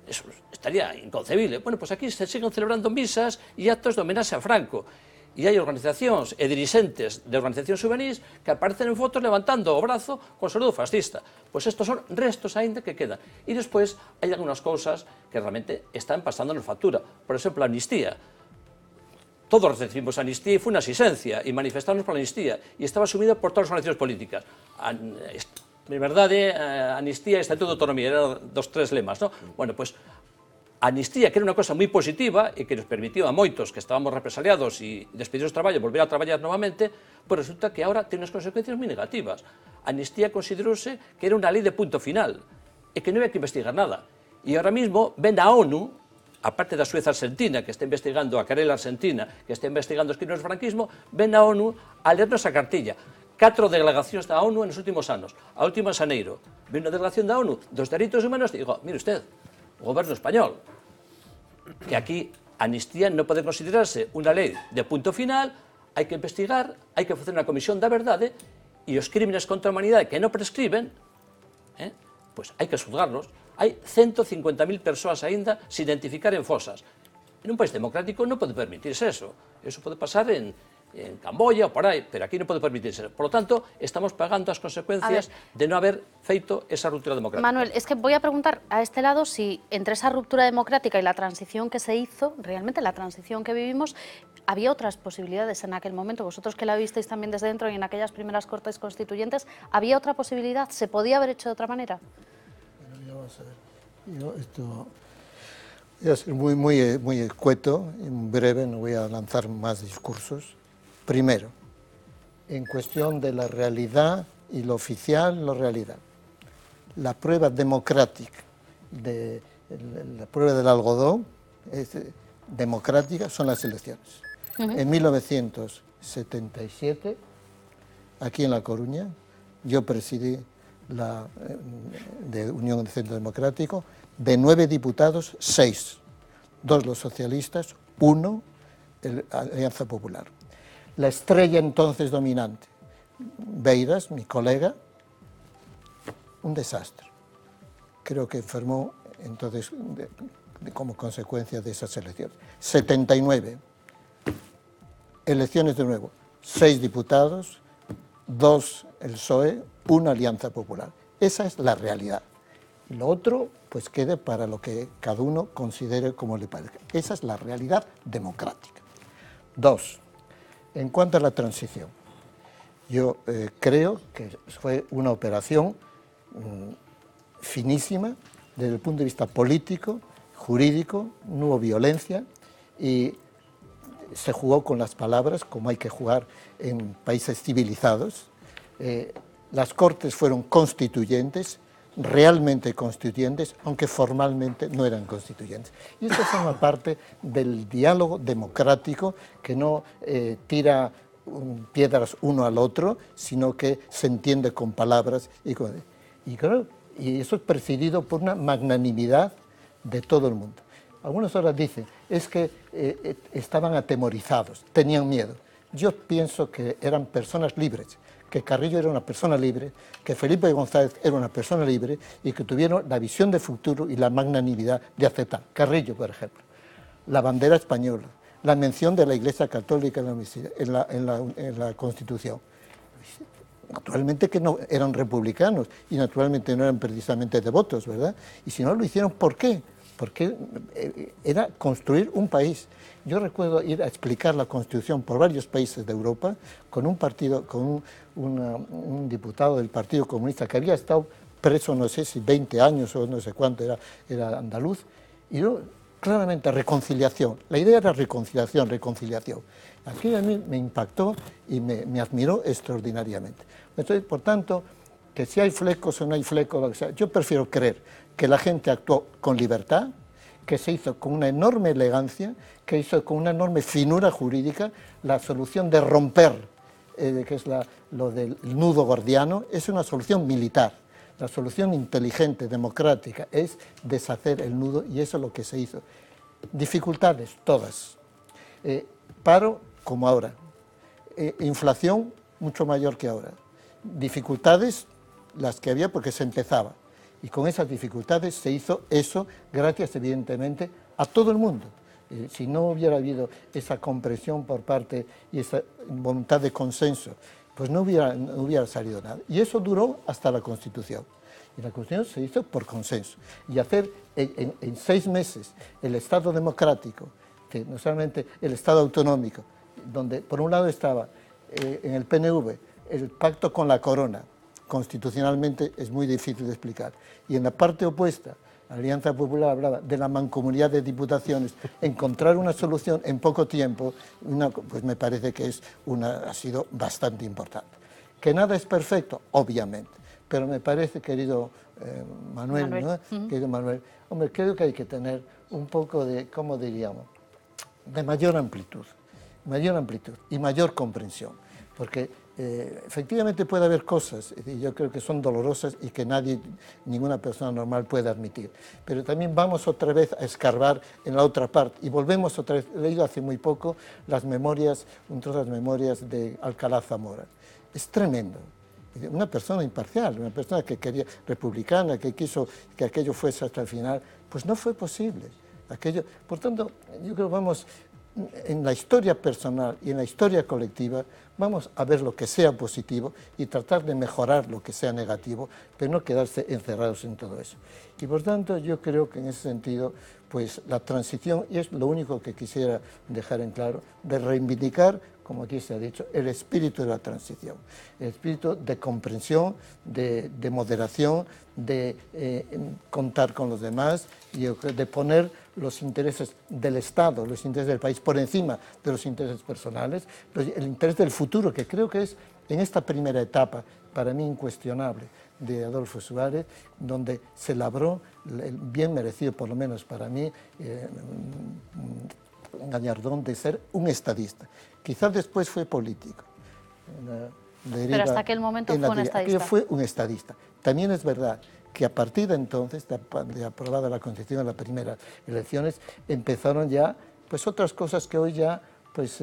Eso estaría inconcebible. Bueno, pues aquí se siguen celebrando misas e actos de homenaxe a Franco. E hai organizacións e dirixentes de organizacións juvenis que aparecen en fotos levantando o brazo con saludo fascista. Pois estos son restos aínda que quedan. E despois hai algunhas cousas que realmente están pasándonos factura. Por exemplo, a amnistía. Todos recibimos amnistía e foi unha exigencia e manifestámonos pola amnistía e estaba asumida por todas as organizacións políticas. En verdade, amnistía e estatuto de autonomía eran dos tres lemas, non? Bueno, pois a amnistía, que era unha cosa moi positiva e que nos permitiu a moitos que estábamos represaliados e despedidos do traballo volver a traballar novamente, pois resulta que agora ten unhas consecuencias moi negativas. A amnistía considerouse que era unha lei de punto final e que non había que investigar nada. E ahora mismo ven a ONU, aparte da Suez Argentina, que está investigando a querela argentina, que está investigando os crímenes do franquismo, ven a ONU a lernos a cartilla. 4 delegacións da ONU nos últimos anos. A última en Xaneiro. Ven unha delegación da ONU dos dereitos humanos e digo, mire usted, o goberno español, que aquí a amnistía non pode considerarse unha lei de punto final, hai que investigar, hai que facer unha comisión da verdade e os crímenes contra a humanidade que non prescriben, pois hai que xulgarlos. Hai 150.000 persoas aínda sin identificar en fosas. En un país democrático non pode permitirse eso. Eso pode pasar en Camboya ou por aí, pero aquí non pode permitirse. Por lo tanto, estamos pagando as consecuencias de non haber feito esa ruptura democrática. Manuel, es que voy a preguntar a este lado si entre esa ruptura democrática y la transición que se hizo, realmente la transición que vivimos, había otras posibilidades en aquel momento. Vosotros que la visteis también desde dentro y en aquellas primeras cortes constituyentes, ¿había otra posibilidad? ¿Se podía haber hecho de otra manera? Bueno, voy a ser muy escueto, en breve, no voy a lanzar más discursos. Primero, en cuestión de la realidad y lo oficial, la realidad. La prueba democrática, la prueba del algodón, democrática, son las elecciones. En 1977, aquí en La Coruña, yo presidí la de Unión de Centro Democrático, de 9 diputados, 6, 2 los socialistas, 1 la Alianza Popular. La estrella entonces dominante, Beiras, mi colega, un desastre. Creo que enfermó entonces como consecuencia de esas elecciones. 79, elecciones de nuevo, 6 diputados, 2 el PSOE, 1 Alianza Popular. Esa es la realidad. Y lo otro, pues quede para lo que cada uno considere como le parezca. Esa es la realidad democrática. 2. En cuanto a la transición, yo creo que fue una operación finísima desde el punto de vista político, jurídico, no hubo violencia y se jugó con las palabras como hay que jugar en países civilizados. Las Cortes fueron constituyentes, realmente constituyentes, aunque formalmente no eran constituyentes. Y esto forma parte del diálogo democrático que no tira piedras uno al otro, sino que se entiende con palabras. Y eso es presidido por una magnanimidad de todo el mundo. Algunos ahora dicen, es que estaban atemorizados, tenían miedo. Yo pienso que eran personas libres, que Carrillo era una persona libre, que Felipe González era una persona libre y que tuvieron la visión de futuro y la magnanimidad de aceptar. Carrillo, por ejemplo, la bandera española, la mención de la Iglesia Católica en la Constitución. Naturalmente que no eran republicanos y naturalmente no eran precisamente devotos, ¿verdad? Y si no lo hicieron, ¿por qué? Porque era construir un país. Yo recuerdo ir a explicar la Constitución por varios países de Europa con un partido, con un diputado del Partido Comunista que había estado preso, no sé si 20 años o no sé cuánto, era andaluz, y yo, claramente reconciliación. La idea era reconciliación. Aquí a mí me impactó y me admiró extraordinariamente. Entonces, por tanto, que si hay flecos o no hay flecos, lo que sea, yo prefiero creer que la gente actuó con libertad, que se hizo con una enorme elegancia, que hizo con una enorme finura jurídica. La solución de romper, que es lo del nudo gordiano, es una solución militar. La solución inteligente, democrática, es deshacer el nudo y eso es lo que se hizo. Dificultades, todas. Paro, como ahora. Inflación, mucho mayor que ahora. Dificultades, las que había porque se empezaba. Y con esas dificultades se hizo eso gracias, evidentemente, a todo el mundo. Si no hubiera habido esa comprensión por parte y esa voluntad de consenso, pues no hubiera salido nada. Y eso duró hasta la Constitución. Y la Constitución se hizo por consenso. Y hacer en 6 meses el Estado democrático, que no solamente el Estado autonómico, donde por un lado estaba en el PNV el pacto con la corona, constitucionalmente es muy difícil de explicar. Y en la parte opuesta, la Alianza Popular hablaba de la mancomunidad de diputaciones, encontrar una solución en poco tiempo, pues me parece que ha sido bastante importante. Que nada es perfecto, obviamente, pero me parece, querido Manuel, ¿no? Querido Manuel, hombre, creo que hay que tener un poco de, ¿cómo diríamos?, de mayor amplitud y mayor comprensión, porque efectivamente puede haber cosas, yo creo que son dolorosas y que ninguna persona normal puede admitir, pero también vamos otra vez a escarbar en la otra parte y volvemos otra vez. He leído hace muy poco las memorias de Alcalá Zamora. Es tremendo. Una persona imparcial, una persona que quería republicana, que quiso que aquello fuese hasta el final, pues no fue posible. Por tanto, yo creo que vamos, en la historia personal y en la historia colectiva, vamos a ver lo que sea positivo y tratar de mejorar lo que sea negativo, pero no quedarse encerrados en todo eso. Y por tanto, yo creo que en ese sentido, pues la transición, y es lo único que quisiera dejar en claro, de reivindicar, como aquí se ha dicho, el espíritu de la transición, el espíritu de comprensión, de moderación, de contar con los demás y de poner los intereses del Estado, los intereses del país por encima de los intereses personales, el interés del futuro, que creo que es en esta primera etapa, para mí incuestionable, de Adolfo Suárez, donde se labró el bien merecido, por lo menos para mí, un galardón de ser un estadista. Quizás después fue político. Pero hasta aquel momento fue un estadista. Fue un estadista. También es verdad que a partir de entonces, de aprobada la Constitución en las primeras elecciones, empezaron ya pues otras cosas que hoy ya pues,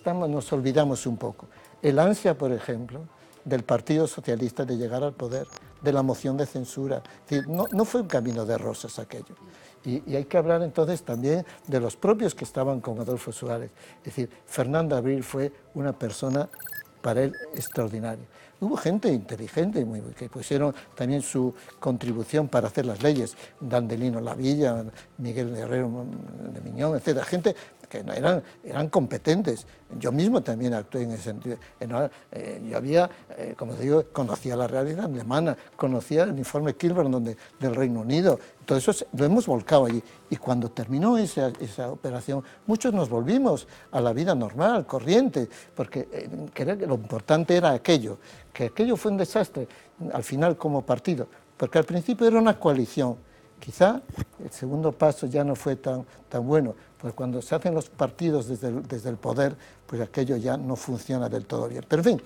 nos olvidamos un poco. El ansia, por ejemplo, del Partido Socialista de llegar al poder, de la moción de censura. Es decir, no fue un camino de rosas aquello. Y hay que hablar entonces también de los propios que estaban con Adolfo Suárez. Es decir, Fernando Abril fue una persona para él extraordinario. Hubo gente inteligente que pusieron también su contribución para hacer las leyes, Dandelino Lavilla, Miguel Herrero de Miñón, etc. Gente que eran competentes. Yo mismo también actué en ese sentido. Yo había, como digo, conocía la realidad alemana, conocía el informe Kilburn del Reino Unido. Todo eso lo hemos volcado allí. Y cuando terminó esa operación, muchos nos volvimos a la vida normal, corriente, porque lo importante era aquello, que aquello fue un desastre, al final como partido, porque al principio era una coalición. Quizá el segundo paso ya no fue tan bueno, pues cuando se hacen los partidos desde el poder, pues aquello ya no funciona del todo bien. Pero en fin,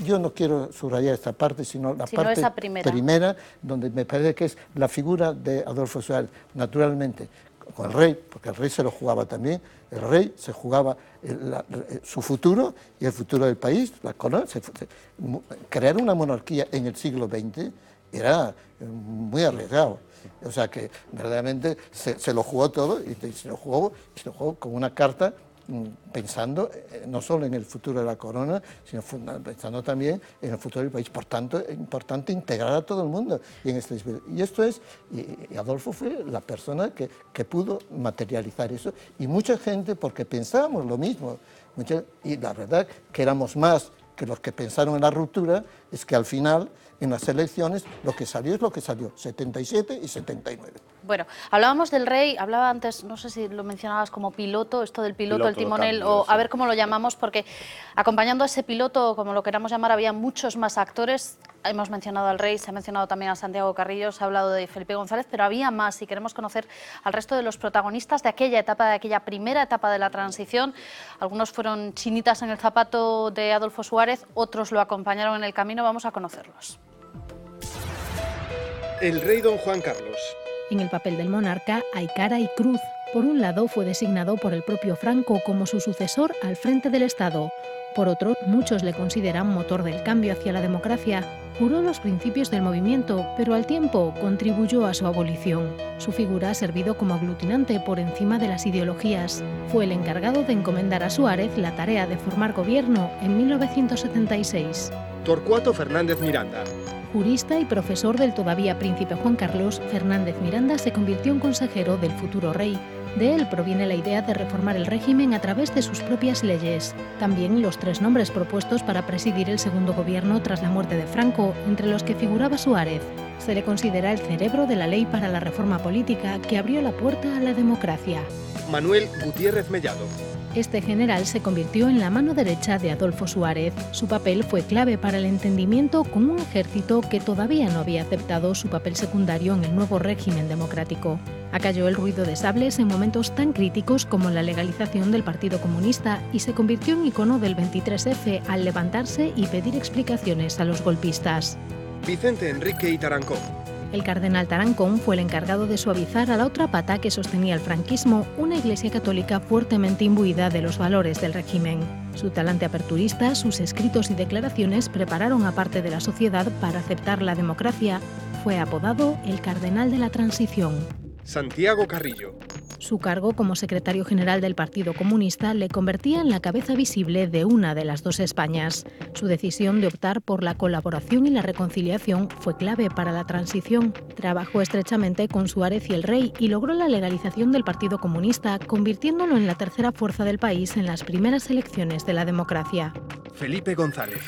yo no quiero subrayar esta parte, sino la parte primera, donde me parece que es la figura de Adolfo Suárez, naturalmente, con el rey, porque el rey se lo jugaba también, el rey se jugaba su futuro y el futuro del país, la corona. Crear una monarquía en el siglo XX era muy arriesgado. O sea que verdaderamente se lo jugó todo y se lo jugó con una carta pensando no solo en el futuro de la corona, sino pensando también en el futuro del país. Por tanto, es importante integrar a todo el mundo. Y Adolfo fue la persona que pudo materializar eso. Y mucha gente, porque pensábamos lo mismo, y la verdad que éramos más que los que pensaron en la ruptura, es que al final, en las elecciones, lo que salió es lo que salió, 77 y 79. Bueno, hablábamos del rey, hablaba antes, no sé si lo mencionabas como piloto, esto del piloto, el timonel, o a ver cómo lo llamamos, porque acompañando a ese piloto, como lo queramos llamar, había muchos más actores. Hemos mencionado al rey, se ha mencionado también a Santiago Carrillo, se ha hablado de Felipe González, pero había más y queremos conocer al resto de los protagonistas de aquella etapa, de aquella primera etapa de la transición. Algunos fueron chinitas en el zapato de Adolfo Suárez, otros lo acompañaron en el camino, vamos a conocerlos. El rey don Juan Carlos. En el papel del monarca hay cara y cruz. Por un lado, fue designado por el propio Franco como su sucesor al frente del Estado. Por otro, muchos le consideran motor del cambio hacia la democracia. Juró los principios del movimiento, pero al tiempo contribuyó a su abolición. Su figura ha servido como aglutinante por encima de las ideologías. Fue el encargado de encomendar a Suárez la tarea de formar gobierno en 1976. Torcuato Fernández Miranda. Jurista y profesor del todavía príncipe Juan Carlos, Fernández Miranda se convirtió en consejero del futuro rey. De él proviene la idea de reformar el régimen a través de sus propias leyes. También los 3 nombres propuestos para presidir el segundo gobierno tras la muerte de Franco, entre los que figuraba Suárez. Se le considera el cerebro de la ley para la reforma política que abrió la puerta a la democracia. Manuel Gutiérrez Mellado. Este general se convirtió en la mano derecha de Adolfo Suárez. Su papel fue clave para el entendimiento con un ejército que todavía no había aceptado su papel secundario en el nuevo régimen democrático. Acalló el ruido de sables en momentos tan críticos como la legalización del Partido Comunista y se convirtió en icono del 23F al levantarse y pedir explicaciones a los golpistas. Vicente Enrique y Tarancón. El cardenal Tarancón fue el encargado de suavizar a la otra pata que sostenía el franquismo, una iglesia católica fuertemente imbuida de los valores del régimen. Su talante aperturista, sus escritos y declaraciones prepararon a parte de la sociedad para aceptar la democracia. Fue apodado el Cardenal de la Transición. Santiago Carrillo. Su cargo como secretario general del Partido Comunista le convertía en la cabeza visible de una de las dos Españas. Su decisión de optar por la colaboración y la reconciliación fue clave para la transición. Trabajó estrechamente con Suárez y el rey y logró la legalización del Partido Comunista, convirtiéndolo en la tercera fuerza del país en las primeras elecciones de la democracia. Felipe González.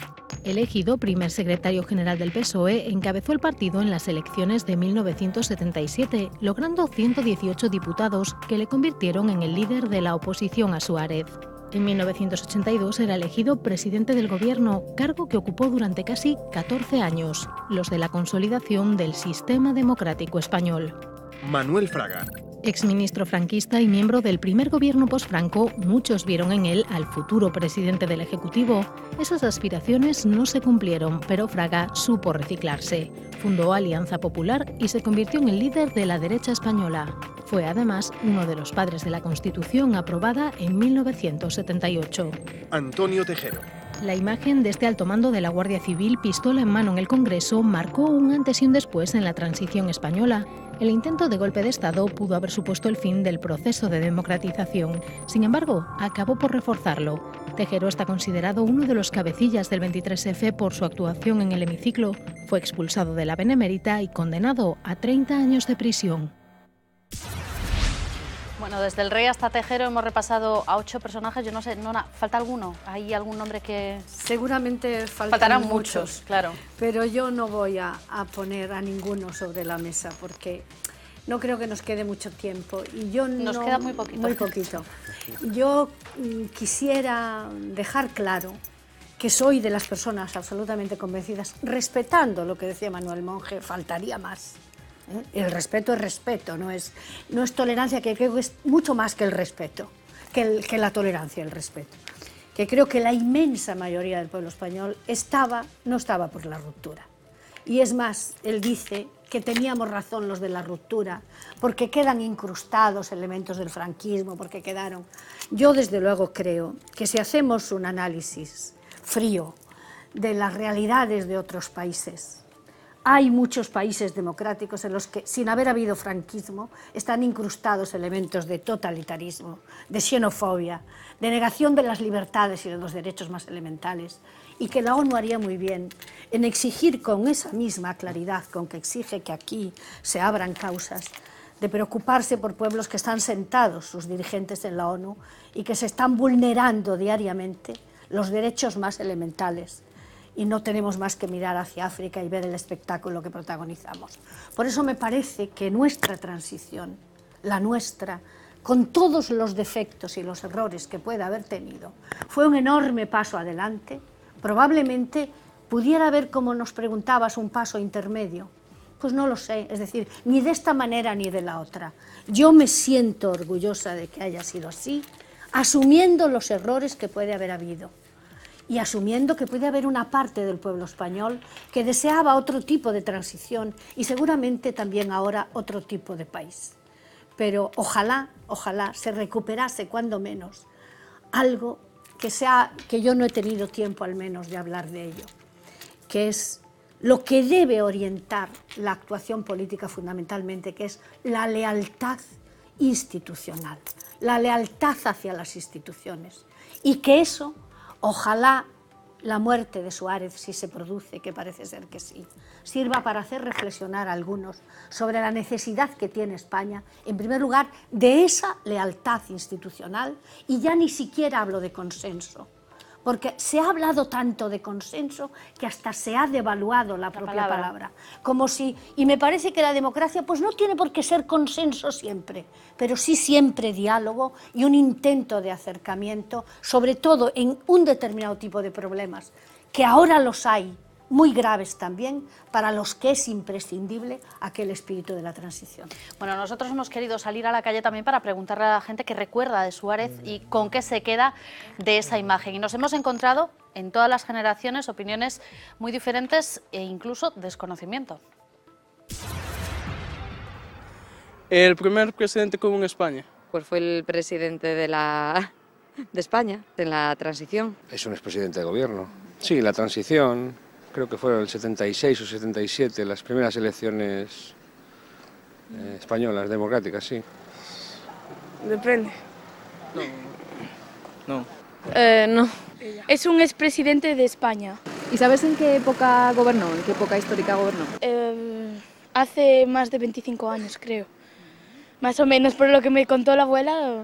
Elegido primer secretario general del PSOE, encabezó el partido en las elecciones de 1977, logrando 118 diputados que le convirtieron en el líder de la oposición a Suárez. En 1982 era elegido presidente del gobierno, cargo que ocupó durante casi 14 años, los de la consolidación del sistema democrático español. Manuel Fraga. Exministro franquista y miembro del primer gobierno posfranco, muchos vieron en él al futuro presidente del Ejecutivo. Esas aspiraciones no se cumplieron, pero Fraga supo reciclarse. Fundó Alianza Popular y se convirtió en el líder de la derecha española. Fue además uno de los padres de la Constitución aprobada en 1978. Antonio Tejero. La imagen de este alto mando de la Guardia Civil, pistola en mano en el Congreso, marcó un antes y un después en la transición española. El intento de golpe de Estado pudo haber supuesto el fin del proceso de democratización. Sin embargo, acabó por reforzarlo. Tejero está considerado uno de los cabecillas del 23F por su actuación en el hemiciclo. Fue expulsado de la Benemérita y condenado a 30 años de prisión. Bueno, desde el rey hasta Tejero hemos repasado a 8 personajes. Yo no sé, Nona, ¿falta alguno? ¿Hay algún nombre que...? Seguramente faltarán muchos, claro. Pero yo no voy a poner a ninguno sobre la mesa porque no creo que nos quede mucho tiempo. Y yo nos queda muy poquito. Muy poquito. Yo quisiera dejar claro que soy de las personas absolutamente convencidas, respetando lo que decía Manuel Monge, faltaría más. El respeto es respeto, no es tolerancia, que creo que es mucho más que el respeto, que la tolerancia, el respeto. Que creo que la inmensa mayoría del pueblo español no estaba por la ruptura. Y es más, él dice que teníamos razón los de la ruptura, porque quedan incrustados elementos del franquismo, porque quedaron... Yo desde luego creo que si hacemos un análisis frío de las realidades de otros países, hay muchos países democráticos en los que, sin haber habido franquismo, están incrustados elementos de totalitarismo, de xenofobia, de negación de las libertades y de los derechos más elementales, y que la ONU haría muy bien en exigir con esa misma claridad con que exige que aquí se abran causas, de preocuparse por pueblos que están sentados, sus dirigentes en la ONU, y que se están vulnerando diariamente los derechos más elementales. Y no tenemos más que mirar hacia África y ver el espectáculo que protagonizamos. Por eso me parece que nuestra transición, la nuestra, con todos los defectos y los errores que pueda haber tenido, fue un enorme paso adelante. Probablemente pudiera haber, como nos preguntabas, un paso intermedio. Pues no lo sé, es decir, ni de esta manera ni de la otra. Yo me siento orgullosa de que haya sido así, asumiendo los errores que puede haber habido. Y asumiendo que puede haber una parte del pueblo español que deseaba otro tipo de transición y seguramente también ahora otro tipo de país. Pero ojalá se recuperase cuando menos algo que yo no he tenido tiempo al menos de hablar de ello, que es lo que debe orientar la actuación política fundamentalmente, que es la lealtad institucional, la lealtad hacia las instituciones, y que eso... Ojalá la muerte de Suárez, si se produce, que parece ser que sí, sirva para hacer reflexionar a algunos sobre la necesidad que tiene España, en primer lugar, de esa lealtad institucional, y ya ni siquiera hablo de consenso, porque se ha hablado tanto de consenso que hasta se ha devaluado la propia palabra. Como si, y me parece que la democracia pues no tiene por qué ser consenso siempre, pero sí siempre diálogo y un intento de acercamiento, sobre todo en un determinado tipo de problemas, que ahora los hay, muy graves también, para los que es imprescindible aquel espíritu de la transición. Bueno, nosotros hemos querido salir a la calle también para preguntarle a la gente qué recuerda de Suárez y con qué se queda de esa imagen. Y nos hemos encontrado en todas las generaciones opiniones muy diferentes e incluso desconocimiento. El primer presidente que hubo en España. Pues fue el presidente de España, en la transición. Es un expresidente de gobierno. Sí, la transición... Creo que fueron el 76 o 77 las primeras elecciones españolas, democráticas, sí. Depende. No. No. Es un expresidente de España. ¿Y sabes en qué época gobernó? ¿En qué época histórica gobernó? Hace más de 25 años, creo. Más o menos, por lo que me contó la abuela.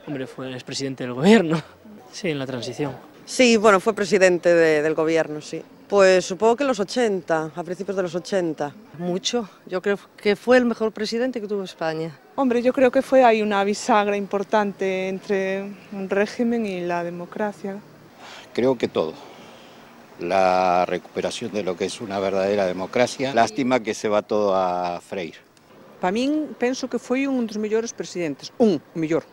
Hombre, fue el expresidente del gobierno. Sí, en la transición. Sí, bueno, fue presidente del gobierno, sí. Pues supongo que en los 80, a principios de los 80. Mucho. Yo creo que fue el mejor presidente que tuvo España. Hombre, yo creo que fue ahí una bisagra importante entre un régimen y la democracia. Creo que todo. La recuperación de lo que es una verdadera democracia. Lástima que se va todo a freír. Para mí, penso que foi un dos mellores presidentes. Un mellor.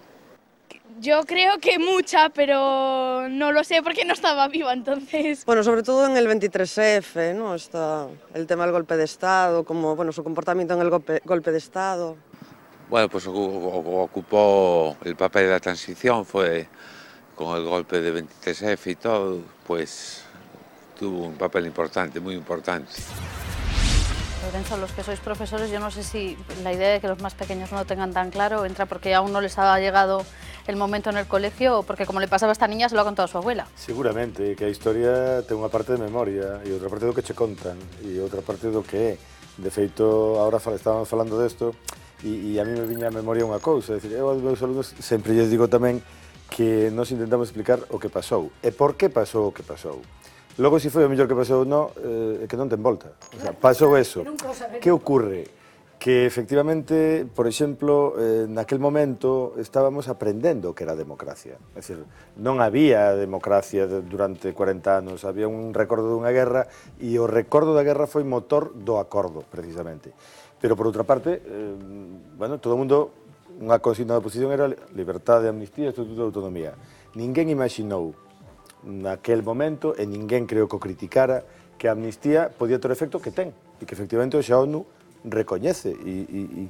Yo creo que mucha, pero no lo sé porque no estaba viva entonces. Bueno, sobre todo en el 23F, ¿no? Está el tema del golpe de Estado, como bueno, su comportamiento en el golpe de Estado. Bueno, pues ocupó el papel de la transición, fue con el golpe de 23F y todo, pues tuvo un papel importante, muy importante. Lorenzo, los que sois profesores, yo no sé si la idea de que los más pequeños no lo tengan tan claro entra porque aún no les ha llegado el momento en el colegio, porque como le pasaba a esta niña, se lo ha contado su abuela. Seguramente, que a historia ten unha parte de memoria e outra parte do que che contan e outra parte do que é. De feito, agora estábamos falando desto e a mí me viña a memoria unha cousa, é dicir, eu aos meus alumnos sempre lles digo tamén que nos intentamos explicar o que pasou e por que pasou o que pasou. Logo, se foi o mellor que pasou ou non, é que non ten volta. O sea, pasou eso. Que ocurre? Que efectivamente, por exemplo, naquel momento estábamos aprendendo o que era democracia. É dicir, non había democracia durante 40 anos, había un recordo dunha guerra e o recordo da guerra foi motor do acordo, precisamente. Pero, por outra parte, bueno, todo o mundo, unha consigna da oposición era liberdade, amnistía, estatuto de autonomía. Ninguén imaginou naquel momento, e ninguén creo que o criticara, que a amnistía podía ter o efecto que ten, e que efectivamente hoxe a ONU recoñece e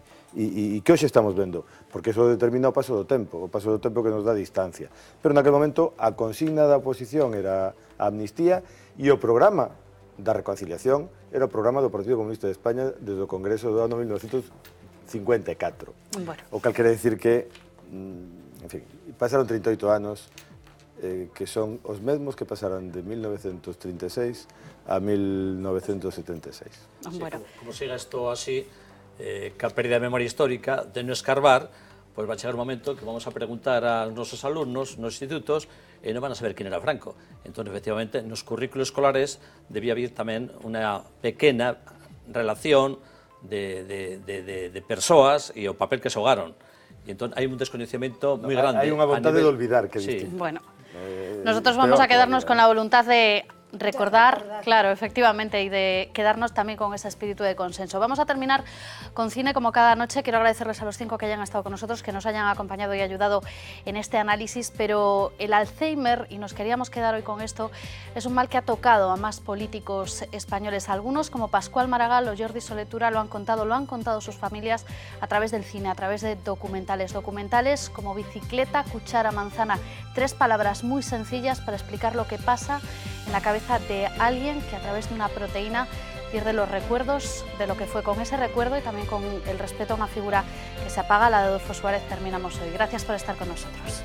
que hoxe estamos vendo, porque eso determina o paso do tempo que nos dá distancia. Pero naquele momento a consigna da oposición era a amnistía e o programa da reconciliación era o programa do Partido Comunista de España desde o Congreso do ano 1954. Bueno. O cal quere decir que, en fin, pasaron 38 anos que son os mesmos que pasaron de 1936 a 1976. Sí, como siga isto así, que a pérdida de memoria histórica de non escarbar, pois vai chegar un momento que vamos a preguntar aos nosos alumnos nos institutos e non van a saber quen era Franco. Entón, efectivamente, nos currículos escolares debía haber tamén unha pequena relación de persoas e o papel que xogaron. E entón, hai un descoñecemento moi grande. Hai unha vontade de olvidar que distinto. Bueno, nosotros vamos a quedarnos con la voluntad de recordar, claro, efectivamente, y de quedarnos también con ese espíritu de consenso. Vamos a terminar con cine como cada noche. Quiero agradecerles a los 5 que hayan estado con nosotros, que nos hayan acompañado y ayudado en este análisis, pero el Alzheimer, y nos queríamos quedar hoy con esto, es un mal que ha tocado a más políticos españoles. Algunos, como Pascual Maragall o Jordi Soletura, lo han contado sus familias a través del cine, a través de documentales como Bicicleta, Cuchara, Manzana. 3 palabras muy sencillas para explicar lo que pasa en la cabeza de alguien que a través de una proteína pierde los recuerdos de lo que fue. Con ese recuerdo y también con el respeto a una figura que se apaga, la de Adolfo Suárez, terminamos hoy. Gracias por estar con nosotros.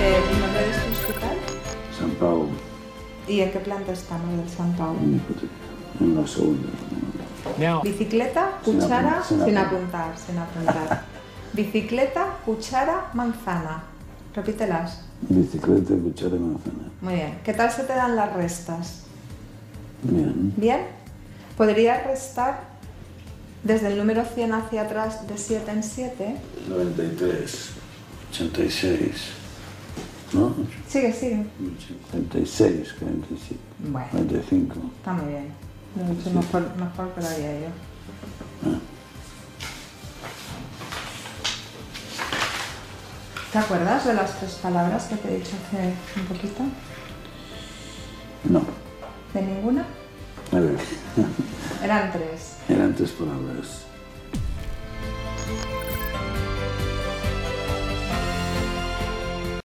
¿El nombre de este hospital? San Pau. ¿Y en qué planta estamos del San Pau? En la segunda. Bicicleta, cuchara, sin apuntar. Bicicleta, cuchara, manzana. Repítelas. Bicicleta, cuchara, manzana. Muy bien. ¿Qué tal se te dan las restas? Bien. ¿Bien? ¿Podrías restar desde el número 100 hacia atrás de 7 en 7? 93, 86, ¿no? Sigue. 36, 47, bueno, 45. Está muy bien. Mucho mejor que lo haría yo. ¿Te acuerdas de las 3 palabras que te he dicho hace un poquito? No. ¿De ninguna? A ver. Eran 3. Eran 3 palabras.